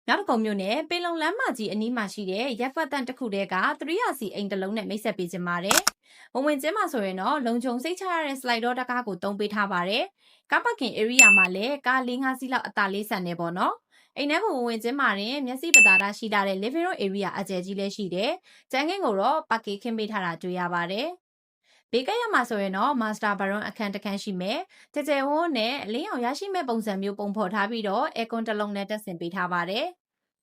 မြောက်တကုံမြို့နယ်ပေလုံလမ်းမကြီးအနီးမှာရှိတဲ့ရက်ကွက်တန့်တစ်ခုတည်းက300စီအိမ်တစ်လုံးနဲ့မိတ်ဆက်ပေးခြင်းပါတယ်။ဝင်ကျင်းမှာဆိုရင်တော့လုံခြုံစိတ်ချရတဲ့စလိုက်ဒေါတကားကိုတုံးပေးထားပါတယ်။ကားပါကင် area မှာလည်းကား4-5စီးလောက်အသာလေးဆန်နေပေါ့နော်။အိမ်ထဲကိုဝင်ကျင်းမှာရင်မျက်စိပတာတာရှိလာတဲ့ living room area အကျယ်ကြီးလည်းရှိတယ်။ကျန်ခင်းကိုတော့ပါကီခင်းပေးထားတာတွေ့ရပါတယ်။ဘေးကရမှာဆိုရင်တော့ Master Baron အခန်းတစ်ခန်းရှိမယ်။ကျဲဝန်းနဲ့အလင်းအောင်ရရှိမဲ့ပုံစံမျိုးပုံဖော်ထားပြီးတော့ aircon တစ်လုံးနဲ့တက်ဆင်ပေးထားပါတယ်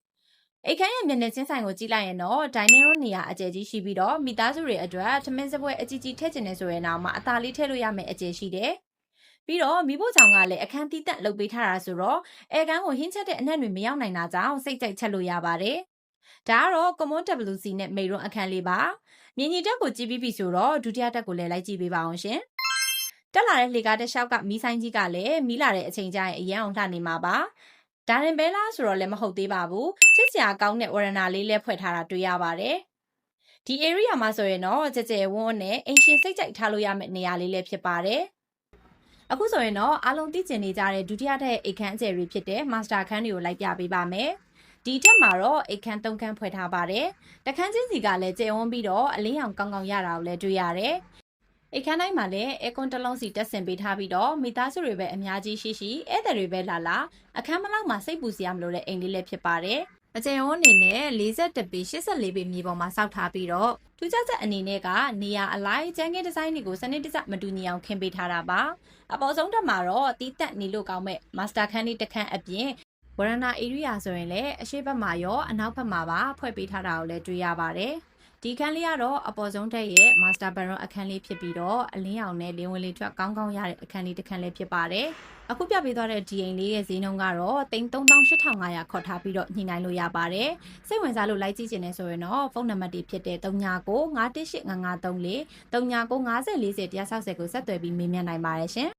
။အိမ်ခန်းရဲ့မျက်နှာချင်းဆိုင်ကိုကြည့်လိုက်ရင်တော့ dining room နေရာအကျယ်ကြီးရှိပြီးတော့မိသားစုတွေအတွက်ထမင်းစပွဲအကြီးကြီးထည့်ကျင်နေဆိုရင်တော့မှအသာလေးထည့်လို့ရမယ်အကျယ်ရှိတယ်။ပြီးတော့မိဖို့ဆောင်ကလည်းအခန်းတီးတက်လုပ်ပေးထားတာဆိုတော့အဲကန်းကိုဟင်းချက်တဲ့အနက်တွေမရောက်နိုင်တာကြောင့်စိတ်ကြိုက်ချက်လို့ရပါတယ်။ဒါကတော့ Common WC နဲ့မိရုံအခန်းလေးပါ။မြင်ကြီးတက်ကိုကြည့်ပြီးပြီဆိုတော့ဒုတိယတက်ကိုလည်းလိုက်ကြည့်ပေးပါအောင်ရှင်။တက်လာတဲ့လေကားတစ်လျှောက်ကမီးဆိုင်ကြီးကလည်းမီးလာတဲ့အချိန်ကျရင်အရန်အောင်လှနေမှာပါ။ဒါရင်ဘဲလားဆိုတော့လည်းမဟုတ်သေးပါဘူး။ချစ်စရာကောင်းတဲ့ဝရဏလေးလည်းဖွက်ထားတာတွေ့ရပါတယ်။ဒီ area မှာဆိုရင်တော့ကျဝန်းနဲ့အင်ရှင်စိတ်ကြိုက်ထားလို့ရမယ့်နေရာလေးလည်းဖြစ်ပါတယ်။အခုဆိုရင်တော့အားလုံးသိကျင်နေကြတဲ့ဒုတိယထပ်အိတ်ခမ်းအကျယ်တွေဖြစ်တဲ့ master ခန်းတွေကိုလိုက်ပြပေးပါမယ်။ဒီထက်မှာတော့အိတ်ခမ်း3ခန်းဖွဲ့ထားပါတယ်။တခန်းချင်းစီကလည်းကျဝန်းပြီးတော့အလင်းရောင်ကောင်းကောင်းရတာကိုလည်းတွေ့ရတယ်။အိတ်ခမ်းတိုင်းမှာလည်း aircon တစ်လုံးစီတက်ဆင်ပေးထားပြီးတော့မိသားစုတွေပဲအများကြီးရှိဧည့်သည်တွေပဲလာအခန်းမလောက်မှာစိတ်ပူစရာမလိုတဲ့အိမ်လေးလည်းဖြစ်ပါတယ်။အကျယ်ဝန်းအနေနဲ့42ပေ84ပေမြေပေါ်မှာစောက်ထားပြီးတော့ထူးခြားချက်အနေနဲ့ကနေရာအလိုက်ကျန်းကင်းဒီဇိုင်းတွေကိုစနစ်တကျမတူညီအောင်ခင်းပေးထားတာပါ။အပေါ်ဆုံးတက်မှာတော့တီးတက်နေလို့ကောင်းမဲ့ master ခန်းလေးတစ်ခန်းအပြင်ဝရဏ area ဆိုရင်လည်းအရှိတ်ဘက်မှာရောအနောက်ဘက်မှာပါဖွဲ့ပေးထားတာကိုလည်းတွေ့ရပါတယ်။ဒီခန်းလေးကတော့အပေါ်ဆုံးတက်ရဲ့ Master Baron အခန်းလေးဖြစ်ပြီးတော့အလင်းရောင်နဲ့လင်းဝင်လေးထွက်ကောင်းကောင်းရတဲ့အခန်းလေးတစ်ခန်းလေးဖြစ်ပါတယ်။အခုပြပေးသွားတဲ့ဒီအိမ်လေးရဲ့ဈေးနှုန်းကတော့338,500ခေါ်ထားပြီးတော့ညှိနှိုင်းလို့ရပါတယ်။စိတ်ဝင်စားလို့လိုက်ကြည့်ချင်နေဆိုရင်တော့ဖုန်းနံပါတ်တွေဖြစ်တဲ့3995185534 399040 160ကိုဆက်သွယ်ပြီးမေးမြန်းနိုင်ပါတယ်ရှင်။